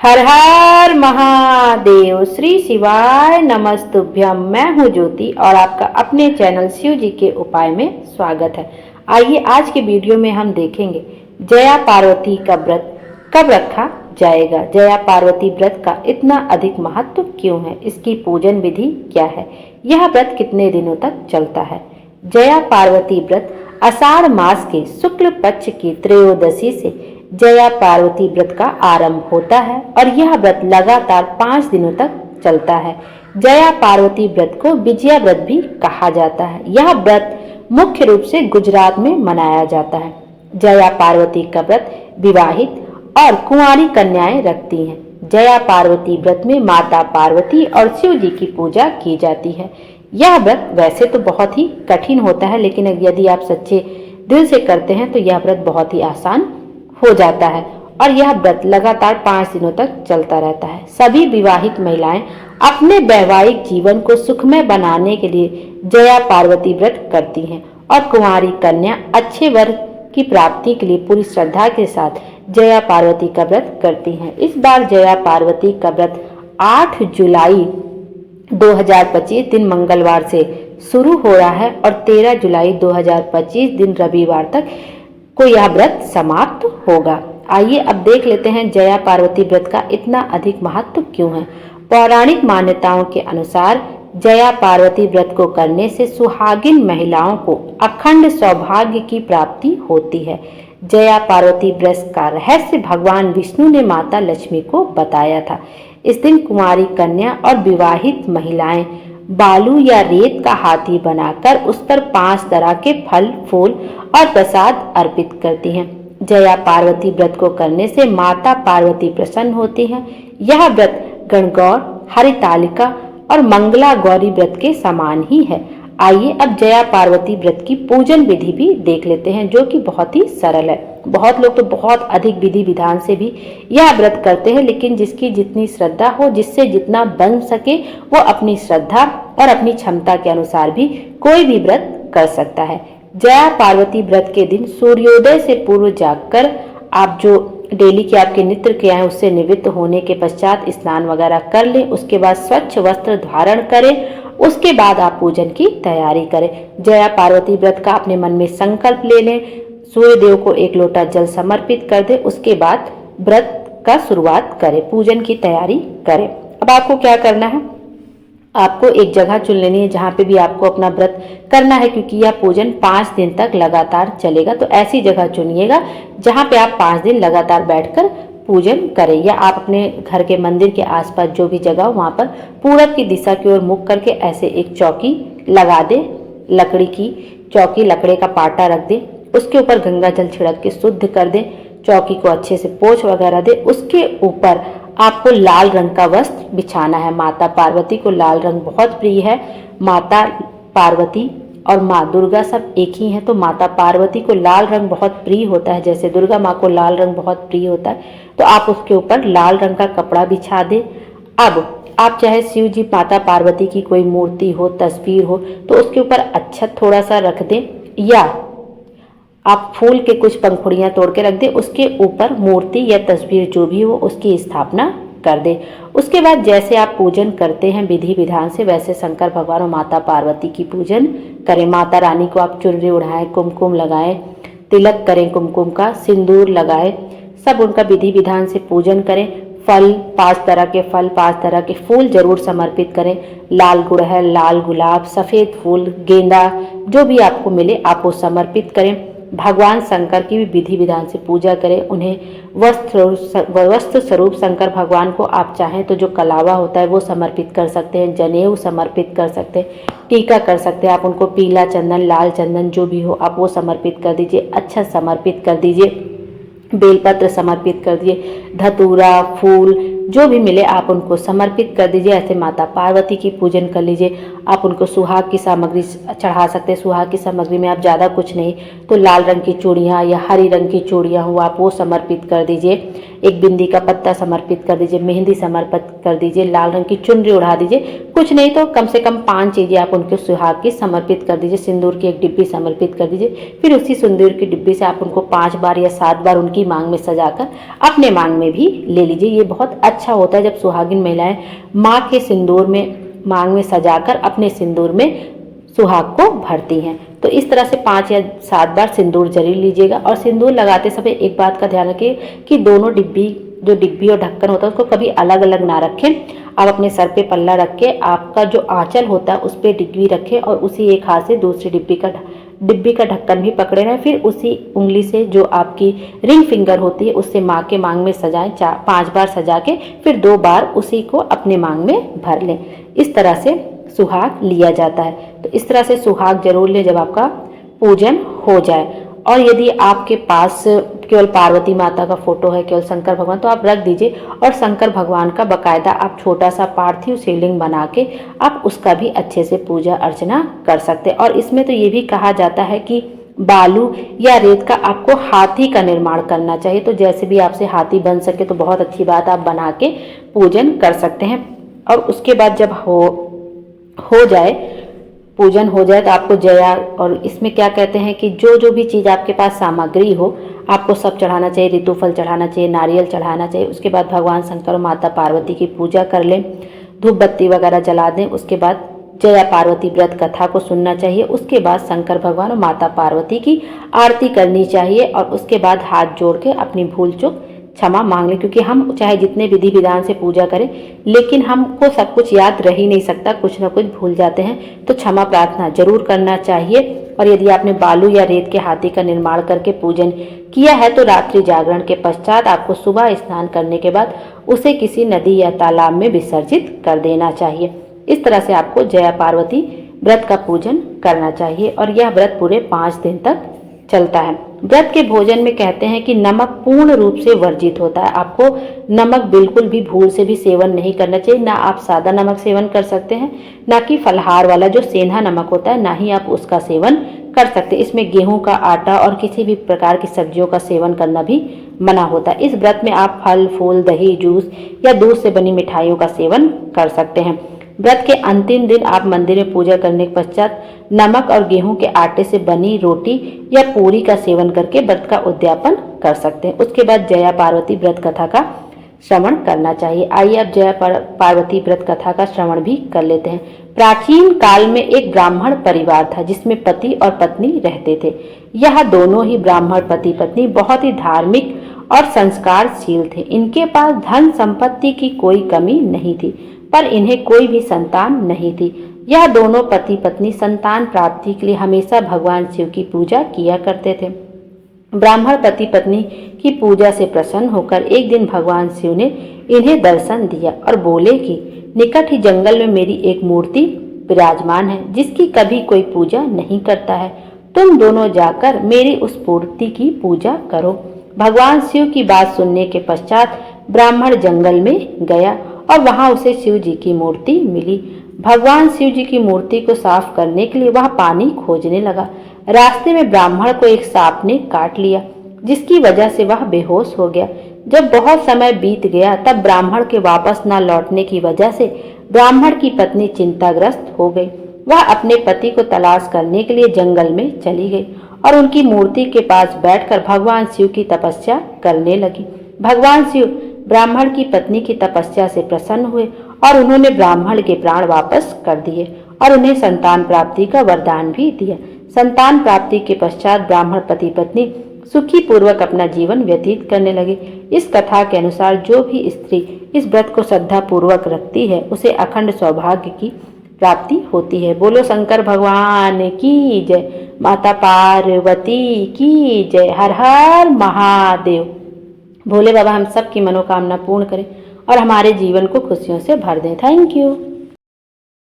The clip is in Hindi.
हर हर महादेव। श्री शिवाय नमस्तुभ्यम। मैं हूँ ज्योति और आपका अपने चैनल शिव जी के उपाय में स्वागत है। आइए आज के वीडियो में हम देखेंगे जया पार्वती का व्रत कब रखा जाएगा। जया पार्वती व्रत का इतना अधिक महत्व क्यों है, इसकी पूजन विधि क्या है, यह व्रत कितने दिनों तक चलता है। जया पार्वती व्रत आषाढ़ मास के शुक्ल पक्ष की त्रयोदशी से जया पार्वती व्रत का आरंभ होता है और यह व्रत लगातार 5 दिनों तक चलता है। जया पार्वती व्रत को विजया व्रत भी कहा जाता है। यह व्रत मुख्य रूप से गुजरात में मनाया जाता है। जया पार्वती का व्रत विवाहित और कुंवारी कन्याएं रखती हैं। जया पार्वती व्रत में माता पार्वती और शिव जी की पूजा की जाती है। यह व्रत वैसे तो बहुत ही कठिन होता है, लेकिन यदि आप सच्चे दिल से करते हैं तो यह व्रत बहुत ही आसान हो जाता है और यह व्रत लगातार 5 दिनों तक चलता रहता है। सभी विवाहित महिलाएं अपने वैवाहिक जीवन को सुखमय बनाने के लिए जया पार्वती व्रत करती हैं और कुंवारी कन्या अच्छे वर की प्राप्ति के लिए पूरी श्रद्धा के साथ जया पार्वती का व्रत करती हैं। इस बार जया पार्वती का व्रत 8 जुलाई 2025 दिन मंगलवार से शुरू हो रहा है और 13 जुलाई 2025 दिन रविवार तक को यह व्रत समाप्त होगा। आइए अब देख लेते हैं जया पार्वती व्रत का इतना अधिक महत्व क्यों है। पौराणिक मान्यताओं के अनुसार जया पार्वती व्रत को करने से सुहागिन महिलाओं को अखंड सौभाग्य की प्राप्ति होती है। जया पार्वती व्रत का रहस्य भगवान विष्णु ने माता लक्ष्मी को बताया था। इस दिन कुंवारी कन्या और विवाहित महिलाएं बालू या रेत का हाथी बनाकर उस पर 5 तरह के फल, फूल और प्रसाद अर्पित करती हैं। जया पार्वती व्रत को करने से माता पार्वती प्रसन्न होती हैं। यह व्रत गणगौर, हरितालिका और मंगला गौरी व्रत के समान ही है। आइए अब जया पार्वती व्रत की पूजन विधि भी देख लेते हैं, जो कि बहुत ही सरल है। बहुत लोग तो बहुत अधिक विधि विधान से भी यह व्रत करते हैं, लेकिन जिसकी जितनी श्रद्धा हो, जिससे जितना बन सके, वो अपनी श्रद्धा और अपनी क्षमता के अनुसार भी कोई भी व्रत कर सकता है। जया पार्वती व्रत के दिन सूर्योदय से पूर्व जागकर आप जो डेली के आपके नित्य क्रियाएं हैं उससे निवृत्त होने के पश्चात स्नान वगैरह कर लें। उसके बाद स्वच्छ वस्त्र धारण करें। उसके बाद आप पूजन की तैयारी करें। जया पार्वती व्रत का अपने मन में संकल्प ले लें। सूर्य देव को 1 लोटा जल समर्पित कर दें। उसके बाद व्रत का शुरुआत करें, पूजन की तैयारी करें। अब आपको क्या करना है, आपको एक जगह चुन लेनी है जहाँ पे भी आपको अपना व्रत करना है, क्योंकि यह पूजन 5 दिन तक लगातार चलेगा। तो ऐसी जगह चुनिएगा जहाँ पे आप 5 दिन लगातार बैठकर पूजन करें, या आप अपने घर के मंदिर के आसपास जो भी जगह हो वहाँ पर पूरब की दिशा की ओर मुख करके ऐसे एक चौकी लगा दें। लकड़ी की चौकी, लकड़ी का पाटा रख दें, उसके ऊपर गंगा जल छिड़क के शुद्ध कर दें। चौकी को अच्छे से पोंछ वगैरह दें। उसके ऊपर आपको लाल रंग का वस्त्र बिछाना है। माता पार्वती को लाल रंग बहुत प्रिय है। माता पार्वती और माँ दुर्गा सब एक ही हैं, तो माता पार्वती को लाल रंग बहुत प्रिय होता है। जैसे दुर्गा माँ को लाल रंग बहुत प्रिय होता है, तो आप उसके ऊपर लाल रंग का कपड़ा बिछा दें। अब आप चाहे शिव जी, माता पार्वती की कोई मूर्ति हो, तस्वीर हो, तो उसके ऊपर अक्षत थोड़ा सा रख दें, या आप फूल के कुछ पंखुड़ियाँ तोड़ के रख दें। उसके ऊपर मूर्ति या तस्वीर जो भी हो उसकी स्थापना कर दे। उसके बाद जैसे आप पूजन करते हैं विधि विधान से, वैसे शंकर भगवान और माता पार्वती की पूजन करें। माता रानी को आप चुनरी उड़ाएं, कुमकुम लगाएं, तिलक करें कुमकुम का, सिंदूर लगाएं, सब उनका विधि विधान से पूजन करें। फल, 5 तरह के फल, 5 तरह के फूल जरूर समर्पित करें। लाल गुड़हल, लाल गुलाब, सफ़ेद फूल, गेंदा, जो भी आपको मिले आप वो समर्पित करें। भगवान शंकर की भी विधि विधान से पूजा करें। उन्हें वस्त्र स्वरूप शंकर भगवान को आप चाहें तो जो कलावा होता है वो समर्पित कर सकते हैं, जनेऊ समर्पित कर सकते हैं, टीका कर सकते हैं। आप उनको पीला चंदन, लाल चंदन जो भी हो आप वो समर्पित कर दीजिए। अच्छा समर्पित कर दीजिए। बेलपत्र समर्पित कर दिए, धतूरा, फूल जो भी मिले आप उनको समर्पित कर दीजिए। ऐसे माता पार्वती की पूजन कर लीजिए। आप उनको सुहाग की सामग्री चढ़ा सकते हैं। सुहाग की सामग्री में आप ज़्यादा कुछ नहीं तो लाल रंग की चूड़ियाँ या हरी रंग की चूड़ियाँ हो आप वो समर्पित कर दीजिए, एक बिंदी का पत्ता समर्पित कर दीजिए, मेहंदी समर्पित कर दीजिए, लाल रंग की चुनरी उड़ा दीजिए। कुछ नहीं तो कम से कम 5 चीज़ें आप उनके सुहाग की समर्पित कर दीजिए। सिंदूर की एक डिब्बी समर्पित कर दीजिए। फिर उसी सिंदूर की डिब्बी से आप उनको 5 बार या 7 बार उनकी मांग में सजाकर अपने मांग में भी ले लीजिए। ये बहुत अच्छा होता है जब सुहागिन महिलाएं माँ के सिंदूर में मांग में सजाकर अपने सिंदूर में सुहाग को भरती हैं। तो इस तरह से 5 या 7 बार सिंदूर जरूर लीजिएगा। और सिंदूर लगाते समय एक बात का ध्यान रखिए कि दोनों डिब्बी और ढक्कन होता है उसको कभी अलग अलग ना रखें। आप अपने सर पे पल्ला रख के आपका जो आंचल होता है उस पर डिब्बी रखें और उसी एक हाथ से दूसरी डिब्बी का ढक्कन भी पकड़े रहें। फिर उसी उंगली से जो आपकी रिंग फिंगर होती है उससे माँ के मांग में सजाएं। 5 बार सजा के फिर 2 बार उसी को अपने मांग में भर लें। इस तरह से सुहाग लिया जाता है। तो इस तरह से सुहाग जरूर लें जब आपका पूजन हो जाए। और यदि आपके पास केवल पार्वती माता का फोटो है, केवल शंकर भगवान, तो आप रख दीजिए और शंकर भगवान का बकायदा आप छोटा सा पार्थिव शिवलिंग बना के आप उसका भी अच्छे से पूजा अर्चना कर सकते हैं। और इसमें तो ये भी कहा जाता है कि बालू या रेत का आपको हाथी का निर्माण करना चाहिए। तो जैसे भी आपसे हाथी बन सके तो बहुत अच्छी बात, आप बना के पूजन कर सकते हैं। और उसके बाद जब हो जाए पूजन हो जाए तो आपको जया, और इसमें क्या कहते हैं कि जो भी चीज़ आपके पास सामग्री हो आपको सब चढ़ाना चाहिए। ऋतुफल चढ़ाना चाहिए, नारियल चढ़ाना चाहिए। उसके बाद भगवान शंकर और माता पार्वती की पूजा कर लें, धूप बत्ती वगैरह जला दें। उसके बाद जया पार्वती व्रत कथा को सुनना चाहिए। उसके बाद शंकर भगवान और माता पार्वती की आरती करनी चाहिए और उसके बाद हाथ जोड़ के अपनी भूल चूक क्षमा मांग लें। क्योंकि हम चाहे जितने विधि विधान से पूजा करें लेकिन हमको सब कुछ याद रह ही नहीं सकता, कुछ ना कुछ भूल जाते हैं। तो क्षमा प्रार्थना जरूर करना चाहिए। और यदि आपने बालू या रेत के हाथी का निर्माण करके पूजन किया है तो रात्रि जागरण के पश्चात आपको सुबह स्नान करने के बाद उसे किसी नदी या तालाब में विसर्जित कर देना चाहिए। इस तरह से आपको जया पार्वती व्रत का पूजन करना चाहिए और यह व्रत पूरे 5 दिन तक चलता है। व्रत के भोजन में कहते हैं कि नमक पूर्ण रूप से वर्जित होता है। आपको नमक बिल्कुल भी भूल से भी सेवन नहीं करना चाहिए। ना आप सादा नमक सेवन कर सकते हैं, ना कि फलहार वाला जो सेंधा नमक होता है, ना ही आप उसका सेवन कर सकते। इसमें गेहूं का आटा और किसी भी प्रकार की सब्जियों का सेवन करना भी मना होता है। इस व्रत में आप फल फूल, दही, जूस या दूध से बनी मिठाइयों का सेवन कर सकते हैं। व्रत के अंतिम दिन आप मंदिर में पूजा करने के पश्चात नमक और गेहूं के आटे से बनी रोटी या पूरी का सेवन करके व्रत का उद्यापन कर सकते हैं। उसके बाद जया पार्वती व्रत कथा का श्रवण करना चाहिए। आइए अब जया पार्वती व्रत कथा का श्रवण भी कर लेते हैं। प्राचीन काल में एक ब्राह्मण परिवार था जिसमें पति और पत्नी रहते थे। यह दोनों ही ब्राह्मण पति पत्नी बहुत ही धार्मिक और संस्कारशील थे। इनके पास धन संपत्ति की कोई कमी नहीं थी, पर इन्हें कोई भी संतान नहीं थी। यह दोनों पति पत्नी संतान प्राप्ति के लिए हमेशा भगवान शिव की पूजा किया करते थे। ब्राह्मण पति पत्नी की पूजा से प्रसन्न होकर एक दिन भगवान शिव ने इन्हें दर्शन दिया और बोले कि निकट ही जंगल में मेरी एक मूर्ति विराजमान है जिसकी कभी कोई पूजा नहीं करता है। तुम दोनों जाकर मेरी उस मूर्ति की पूजा करो। भगवान शिव की बात सुनने के पश्चात ब्राह्मण जंगल में गया और वहां उसे शिव जी की मूर्ति मिली। भगवान शिव जी की मूर्ति को साफ करने के लिए वह पानी खोजने लगा। रास्ते में ब्राह्मण को एक सांप ने काट लिया जिसकी वजह से वह बेहोश हो गया। जब बहुत समय बीत गया तब ब्राह्मण के वापस न लौटने की वजह से ब्राह्मण की पत्नी चिंताग्रस्त हो गई। वह अपने पति को तलाश करने के लिए जंगल में चली गई और उनकी मूर्ति के पास बैठकर भगवान शिव की तपस्या करने लगी। भगवान शिव ब्राह्मण की पत्नी की तपस्या से प्रसन्न हुए और उन्होंने ब्राह्मण के प्राण वापस कर दिए और उन्हें संतान प्राप्ति का वरदान भी दिया। संतान प्राप्ति के पश्चात ब्राह्मण पति पत्नी सुखी पूर्वक अपना जीवन व्यतीत करने लगे। इस कथा के अनुसार जो भी स्त्री इस व्रत को श्रद्धा पूर्वक रखती है उसे अखंड सौभाग्य की प्राप्ति होती है। बोलो शंकर भगवान की जय, माता पार्वती की जय, हर हर महादेव। भोले बाबा हम सब की मनोकामना पूर्ण करें और हमारे जीवन को खुशियों से भर दें। Thank you.